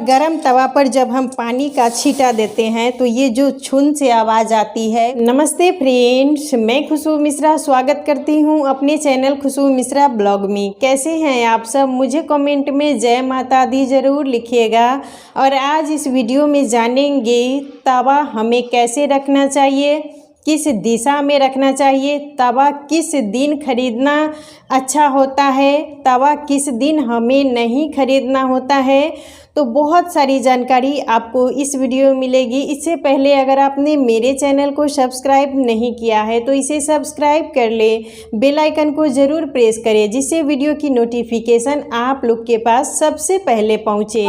गरम तवा पर जब हम पानी का छींटा देते हैं तो ये जो छुन से आवाज़ आती है। नमस्ते फ्रेंड्स, मैं खुशबू मिश्रा स्वागत करती हूँ अपने चैनल खुशबू मिश्रा ब्लॉग में। कैसे हैं आप सब? मुझे कमेंट में जय माता दी ज़रूर लिखिएगा। और आज इस वीडियो में जानेंगे तवा हमें कैसे रखना चाहिए, किस दिशा में रखना चाहिए, तवा किस दिन खरीदना अच्छा होता है, तवा किस दिन हमें नहीं खरीदना होता है। तो बहुत सारी जानकारी आपको इस वीडियो में मिलेगी। इससे पहले अगर आपने मेरे चैनल को सब्सक्राइब नहीं किया है तो इसे सब्सक्राइब कर ले, बेल आइकन को ज़रूर प्रेस करें जिससे वीडियो की नोटिफिकेशन आप लोग के पास सबसे पहले पहुँचे।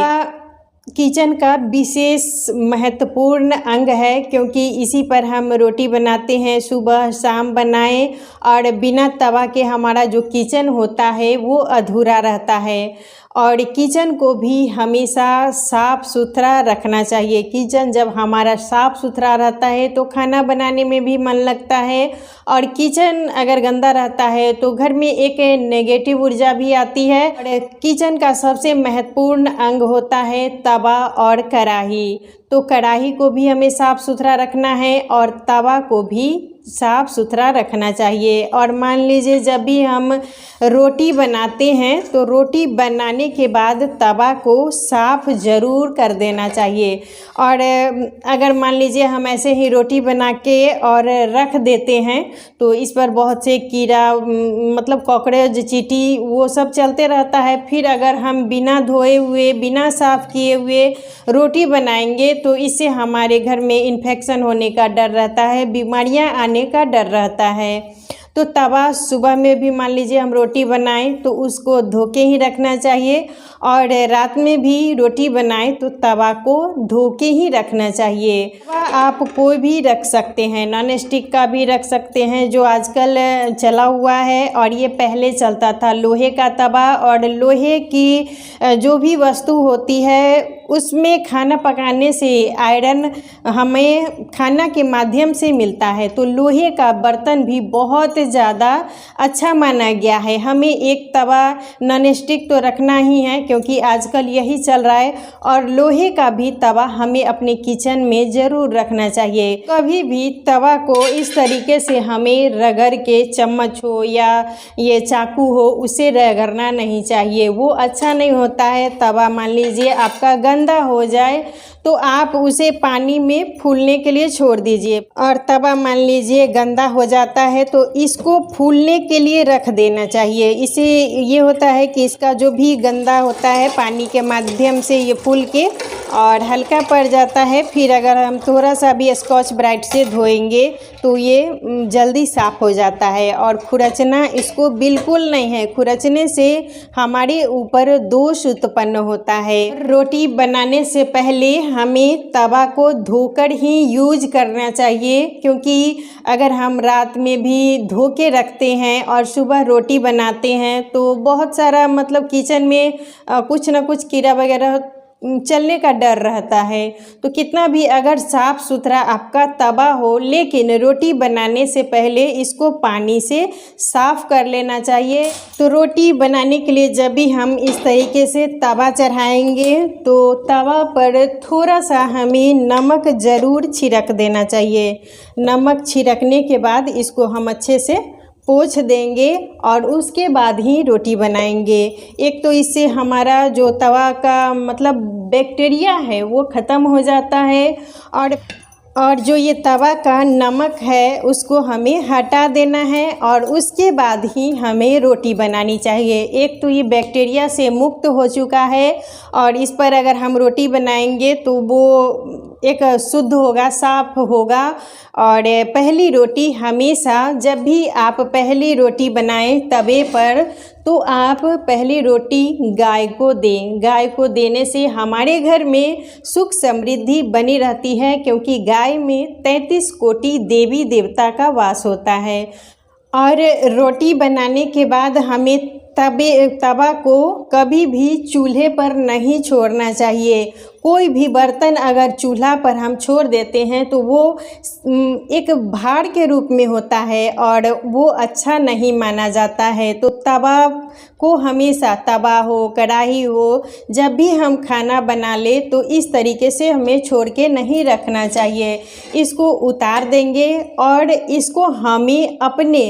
किचन का विशेष महत्वपूर्ण अंग है क्योंकि इसी पर हम रोटी बनाते हैं, सुबह शाम बनाएं, और बिना तवा के हमारा जो किचन होता है वो अधूरा रहता है। और किचन को भी हमेशा साफ़ सुथरा रखना चाहिए। किचन जब हमारा साफ़ सुथरा रहता है तो खाना बनाने में भी मन लगता है, और किचन अगर गंदा रहता है तो घर में एक नेगेटिव ऊर्जा भी आती है। और किचन का सबसे महत्वपूर्ण अंग होता है तवा और कढ़ाई। तो कढ़ाई को भी हमें साफ़ सुथरा रखना है और तवा को भी साफ़ सुथरा रखना चाहिए। और मान लीजिए जब भी हम रोटी बनाते हैं तो रोटी बनाने के बाद तवा को साफ़ ज़रूर कर देना चाहिए। और अगर मान लीजिए हम ऐसे ही रोटी बना के और रख देते हैं तो इस पर बहुत से कीड़ा मतलब कॉकरोच, चींटी वो सब चलते रहता है। फिर अगर हम बिना धोए हुए, बिना साफ़ किए हुए रोटी बनाएंगे तो इससे हमारे घर में इन्फेक्शन होने का डर रहता है, बीमारियां आने का डर रहता है। तो तवा सुबह में भी मान लीजिए हम रोटी बनाएं तो उसको धो के ही रखना चाहिए, और रात में भी रोटी बनाएं तो तवा को धो के ही रखना चाहिए। तवा आप कोई भी रख सकते हैं, नॉन स्टिक का भी रख सकते हैं जो आजकल चला हुआ है, और ये पहले चलता था लोहे का तवा। और लोहे की जो भी वस्तु होती है उसमें खाना पकाने से आयरन हमें खाना के माध्यम से मिलता है। तो लोहे का बर्तन भी बहुत ज़्यादा अच्छा माना गया है। हमें एक तवा नॉन स्टिक तो रखना ही है क्योंकि आजकल यही चल रहा है, और लोहे का भी तवा हमें अपने किचन में ज़रूर रखना चाहिए। कभी भी तवा को इस तरीके से हमें रगड़ के, चम्मच हो या ये चाकू हो, उसे रगड़ना नहीं चाहिए, वो अच्छा नहीं होता है। तवा मान लीजिए आपका गंदा हो जाए तो आप उसे पानी में फूलने के लिए छोड़ दीजिए, और तवा मान लीजिए गंदा हो जाता है तो इसको फूलने के लिए रख देना चाहिए। इससे ये होता है कि इसका जो भी गंदा होता है पानी के माध्यम से ये फूल के और हल्का पड़ जाता है। फिर अगर हम थोड़ा सा भी स्कॉच ब्राइट से धोएंगे तो ये जल्दी साफ़ हो जाता है। और खुरचना इसको बिल्कुल नहीं है, खुरचने से हमारे ऊपर दोष उत्पन्न होता है। रोटी बनाने से पहले हमें तवा को धोकर ही यूज करना चाहिए, क्योंकि अगर हम रात में भी धो के रखते हैं और सुबह रोटी बनाते हैं तो बहुत सारा मतलब किचन में कुछ ना कुछ कीड़ा वगैरह चलने का डर रहता है। तो कितना भी अगर साफ़ सुथरा आपका तवा हो, लेकिन रोटी बनाने से पहले इसको पानी से साफ़ कर लेना चाहिए। तो रोटी बनाने के लिए जब भी हम इस तरीके से तवा चढ़ाएंगे तो तवा पर थोड़ा सा हमें नमक ज़रूर छिड़क देना चाहिए। नमक छिड़कने के बाद इसको हम अच्छे से पोंछ देंगे और उसके बाद ही रोटी बनाएंगे। एक तो इससे हमारा जो तवा का मतलब बैक्टीरिया है वो ख़त्म हो जाता है, और जो ये तवा का नमक है उसको हमें हटा देना है, और उसके बाद ही हमें रोटी बनानी चाहिए। एक तो ये बैक्टीरिया से मुक्त हो चुका है, और इस पर अगर हम रोटी बनाएंगे तो वो एक शुद्ध होगा, साफ होगा। और पहली रोटी हमेशा जब भी आप पहली रोटी बनाएं तवे पर तो आप पहली रोटी गाय को दें। गाय को देने से हमारे घर में सुख समृद्धि बनी रहती है, क्योंकि गाय में 33 कोटि देवी देवता का वास होता है। और रोटी बनाने के बाद हमें तवा को कभी भी चूल्हे पर नहीं छोड़ना चाहिए। कोई भी बर्तन अगर चूल्हा पर हम छोड़ देते हैं तो वो एक भार के रूप में होता है और वो अच्छा नहीं माना जाता है। तो तवा को हमेशा, तवा हो कढ़ाई हो, जब भी हम खाना बना ले तो इस तरीके से हमें छोड़ के नहीं रखना चाहिए। इसको उतार देंगे और इसको हमें अपने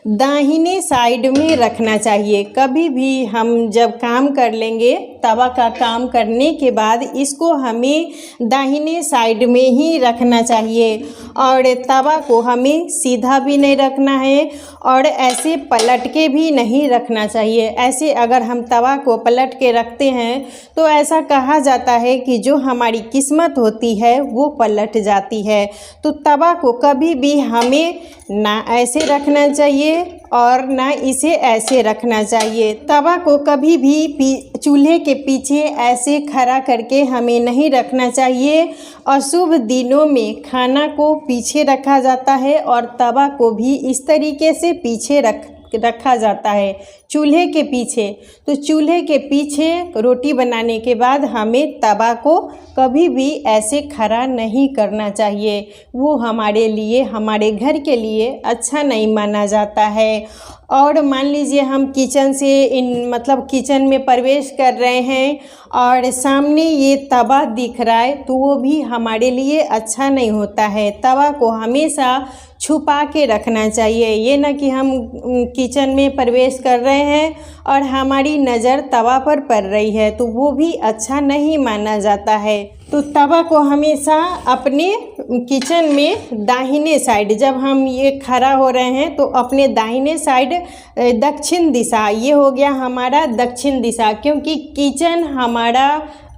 दाहिने साइड में रखना चाहिए। कभी भी हम जब काम कर लेंगे, तवा का काम करने के बाद इसको हमें दाहिने साइड में ही रखना चाहिए और तवा को हमें सीधा भी नहीं रखना है और ऐसे पलट के भी नहीं रखना चाहिए। ऐसे अगर हम तवा को पलट के रखते हैं तो ऐसा कहा जाता है कि जो हमारी किस्मत होती है वो पलट जाती है। तो तवा को कभी भी हमें ना ऐसे रखना चाहिए और ना इसे ऐसे रखना चाहिए। तवा को कभी भी चूल्हे के पीछे ऐसे खड़ा करके हमें नहीं रखना चाहिए। अशुभ दिनों में खाना को पीछे रखा जाता है और तवा को भी इस तरीके से पीछे रखा जाता है, चूल्हे के पीछे। तो चूल्हे के पीछे रोटी बनाने के बाद हमें तवा को कभी भी ऐसे खड़ा नहीं करना चाहिए। वो हमारे लिए, हमारे घर के लिए अच्छा नहीं माना जाता है। और मान लीजिए हम किचन से मतलब किचन में प्रवेश कर रहे हैं और सामने ये तवा दिख रहा है तो वो भी हमारे लिए अच्छा नहीं होता है। तवा को हमेशा छुपा के रखना चाहिए। ये ना कि हम किचन में प्रवेश कर रहे हैं और हमारी नज़र तवा पर पड़ रही है, तो वो भी अच्छा नहीं माना जाता है। तो तवा को हमेशा अपने किचन में दाहिने साइड, जब हम ये खड़ा हो रहे हैं तो अपने दाहिने साइड दक्षिण दिशा, ये हो गया हमारा दक्षिण दिशा, क्योंकि किचन हमारा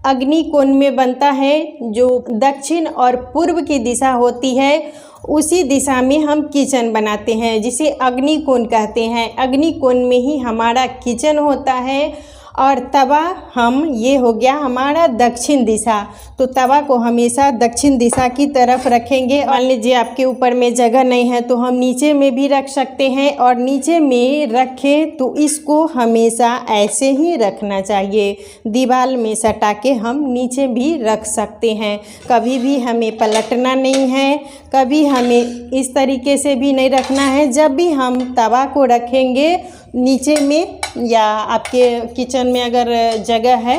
अग्नि कोण में बनता है। जो दक्षिण और पूर्व की दिशा होती है उसी दिशा में हम किचन बनाते हैं, जिसे अग्नि कोण कहते हैं। अग्नि कोण में ही हमारा किचन होता है और तवा ये हो गया हमारा दक्षिण दिशा। तो तवा को हमेशा दक्षिण दिशा की तरफ रखेंगे। मान लीजिए आपके ऊपर में जगह नहीं है तो हम नीचे में भी रख सकते हैं, और नीचे में रखें तो इसको हमेशा ऐसे ही रखना चाहिए। दीवार में सटा के हम नीचे भी रख सकते हैं। कभी भी हमें पलटना नहीं है, कभी हमें इस तरीके से भी नहीं रखना है। जब भी हम तवा को रखेंगे नीचे में, या आपके किचन में अगर जगह है,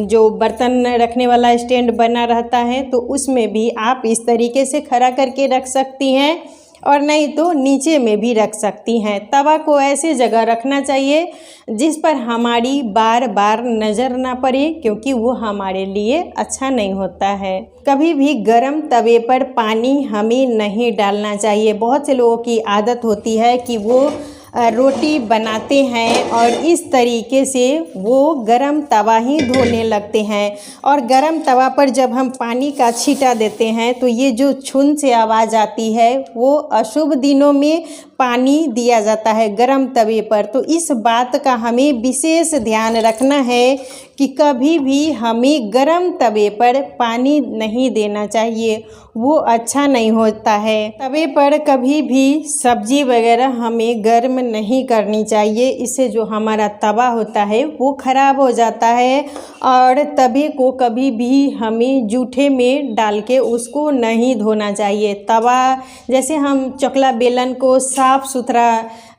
जो बर्तन रखने वाला स्टैंड बना रहता है, तो उसमें भी आप इस तरीके से खड़ा करके रख सकती हैं, और नहीं तो नीचे में भी रख सकती हैं। तवा को ऐसे जगह रखना चाहिए जिस पर हमारी बार बार नज़र ना पड़े, क्योंकि वो हमारे लिए अच्छा नहीं होता है। कभी भी गरम तवे पर पानी हमें नहीं डालना चाहिए। बहुत से लोगों की आदत होती है कि वो रोटी बनाते हैं और इस तरीके से वो गरम तवा ही धोने लगते हैं, और गरम तवा पर जब हम पानी का छींटा देते हैं तो ये जो छुन से आवाज़ आती है, वो अशुभ दिनों में पानी दिया जाता है गरम तवे पर। तो इस बात का हमें विशेष ध्यान रखना है कि कभी भी हमें गरम तवे पर पानी नहीं देना चाहिए, वो अच्छा नहीं होता है। तवे पर कभी भी सब्जी वगैरह हमें गर्म नहीं करनी चाहिए, इससे जो हमारा तवा होता है वो ख़राब हो जाता है। और तवे को कभी भी हमें जूठे में डाल के उसको नहीं धोना चाहिए। तवा, जैसे हम चकला बेलन को साफ़ सुथरा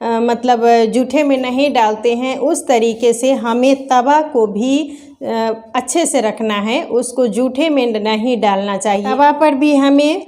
मतलब जूठे में नहीं डालते हैं, उस तरीके से हमें तवा को भी अच्छे से रखना है, उसको जूठे में नहीं डालना चाहिए। तवा पर भी हमें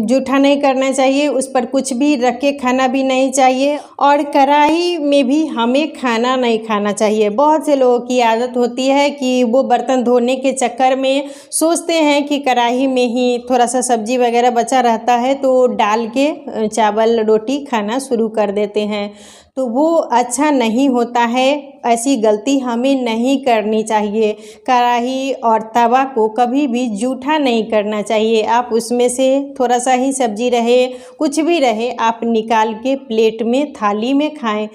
जूठा नहीं करना चाहिए, उस पर कुछ भी रख के खाना भी नहीं चाहिए, और कढ़ाई में भी हमें खाना नहीं खाना चाहिए। बहुत से लोगों की आदत होती है कि वो बर्तन धोने के चक्कर में सोचते हैं कि कढ़ाई में ही थोड़ा सा सब्जी वगैरह बचा रहता है तो डाल के चावल रोटी खाना शुरू कर देते हैं, तो वो अच्छा नहीं होता है। ऐसी गलती हमें नहीं करनी चाहिए। कढ़ाई और तवा को कभी भी जूठा नहीं करना चाहिए। आप उसमें से थोड़ा सा ही सब्जी रहे, कुछ भी रहे, आप निकाल के प्लेट में, थाली में खाएं।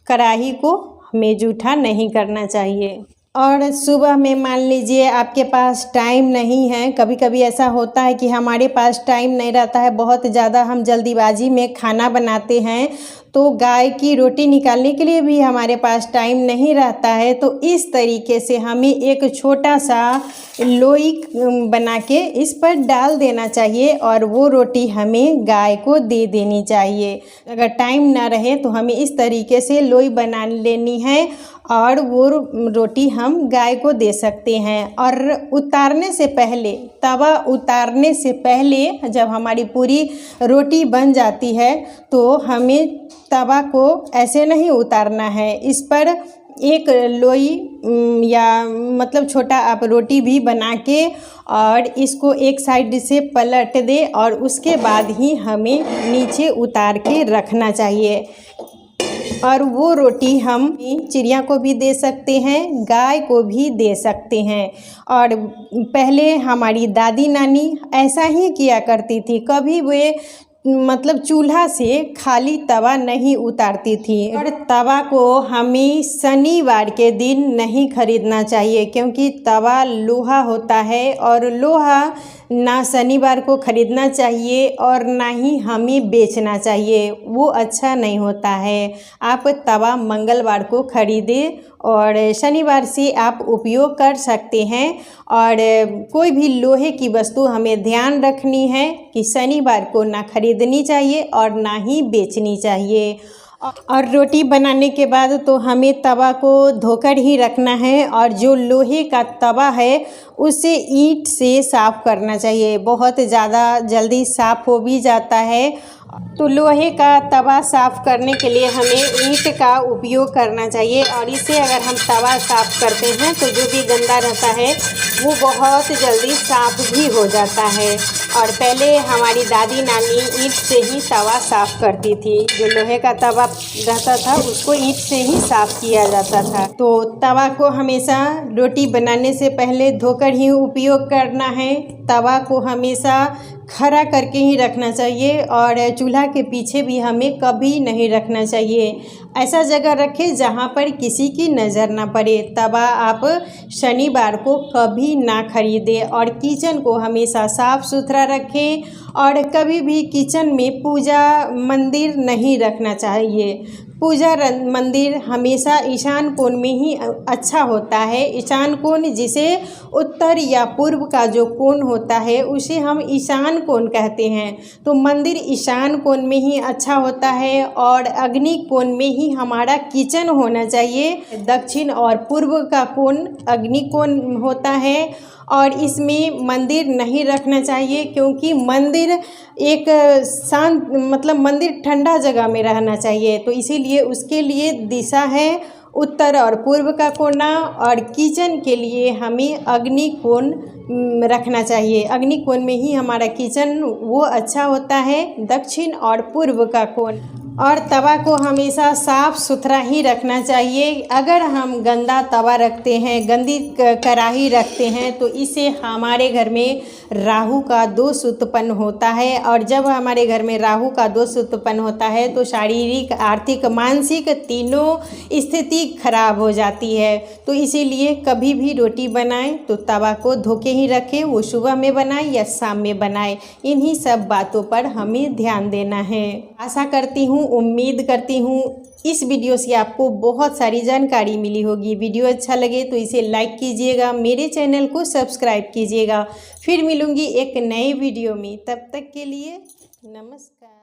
कढ़ाई को हमें जूठा नहीं करना चाहिए। और सुबह में मान लीजिए आपके पास टाइम नहीं है, कभी कभी ऐसा होता है कि हमारे पास टाइम नहीं रहता है, बहुत ज़्यादा हम जल्दीबाजी में खाना बनाते हैं, तो तो गाय की रोटी निकालने के लिए भी हमारे पास टाइम नहीं रहता है, तो इस तरीके से हमें एक छोटा सा लोई बना के इस पर डाल देना चाहिए और वो रोटी हमें गाय को दे देनी चाहिए। अगर टाइम ना रहे तो हमें इस तरीके से लोई बना लेनी है और वो रोटी हम गाय को दे सकते हैं। और उतारने से पहले, तवा उतारने से पहले जब हमारी पूरी रोटी बन जाती है तो हमें तवा को ऐसे नहीं उतारना है, इस पर एक लोई या मतलब छोटा आप रोटी भी बना के और इसको एक साइड से पलट दे और उसके बाद ही हमें नीचे उतार के रखना चाहिए। और वो रोटी हम चिड़िया को भी दे सकते हैं, गाय को भी दे सकते हैं। और पहले हमारी दादी नानी ऐसा ही किया करती थी, कभी वे मतलब चूल्हा से खाली तवा नहीं उतारती थी। और तवा को हमें शनिवार के दिन नहीं खरीदना चाहिए, क्योंकि तवा लोहा होता है और लोहा ना शनिवार को खरीदना चाहिए और ना ही हमें बेचना चाहिए, वो अच्छा नहीं होता है। आप तवा मंगलवार को खरीदें और शनिवार से आप उपयोग कर सकते हैं। और कोई भी लोहे की वस्तु हमें ध्यान रखनी है कि शनिवार को ना खरीदनी चाहिए और ना ही बेचनी चाहिए। और रोटी बनाने के बाद तो हमें तवा को धोकर ही रखना है और जो लोहे का तवा है उसे ईंट से साफ़ करना चाहिए, बहुत ज़्यादा जल्दी साफ़ हो भी जाता है। तो लोहे का तवा साफ़ करने के लिए हमें ईंट का उपयोग करना चाहिए और इससे अगर हम तवा साफ़ करते हैं तो जो भी गंदा रहता है वो बहुत जल्दी साफ़ भी हो जाता है। और पहले हमारी दादी नानी ईंट से ही तवा साफ़ करती थी, जो लोहे का तवा रहता था उसको ईंट से ही साफ़ किया जाता था। तो तवा को हमेशा रोटी बनाने से पहले धोकर ही उपयोग करना है। तवा को हमेशा खड़ा करके ही रखना चाहिए और चूल्हा के पीछे भी हमें कभी नहीं रखना चाहिए। ऐसा जगह रखें जहाँ पर किसी की नज़र ना पड़े। तवा आप शनिवार को कभी ना खरीदें और किचन को हमेशा साफ़ सुथरा रखें। और कभी भी किचन में पूजा मंदिर नहीं रखना चाहिए। पूजा मंदिर हमेशा ईशान कोण में ही अच्छा होता है। ईशान कोण जिसे उत्तर या पूर्व का जो कोण होता है उसे हम ईशान कोण कहते हैं। तो मंदिर ईशान कोण में ही अच्छा होता है और अग्नि कोण में ही हमारा किचन होना चाहिए। दक्षिण और पूर्व का कोण अग्नि कोण होता है और इसमें मंदिर नहीं रखना चाहिए, क्योंकि मंदिर एक शांत मतलब मंदिर ठंडा जगह में रहना चाहिए। तो इसीलिए उसके लिए दिशा है उत्तर और पूर्व का कोना और किचन के लिए हमें अग्नि कोण रखना चाहिए। अग्नि कोण में ही हमारा किचन वो अच्छा होता है, दक्षिण और पूर्व का कोण। और तवा को हमेशा साफ़ सुथरा ही रखना चाहिए। अगर हम गंदा तवा रखते हैं, गंदी कढ़ाई रखते हैं तो इससे हमारे घर में राहु का दोष उत्पन्न होता है। और जब हमारे घर में राहु का दोष उत्पन्न होता है तो शारीरिक, आर्थिक, मानसिक तीनों स्थिति खराब हो जाती है। तो इसीलिए कभी भी रोटी बनाएं तो तवा को धो के ही रखें, वो सुबह में बनाएं या शाम में बनाएं। इन्हीं सब बातों पर हमें ध्यान देना है। आशा करती हूँ, उम्मीद करती हूँ इस वीडियो से आपको बहुत सारी जानकारी मिली होगी। वीडियो अच्छा लगे तो इसे लाइक कीजिएगा, मेरे चैनल को सब्सक्राइब कीजिएगा। फिर मिलूँगी एक नए वीडियो में, तब तक के लिए नमस्कार।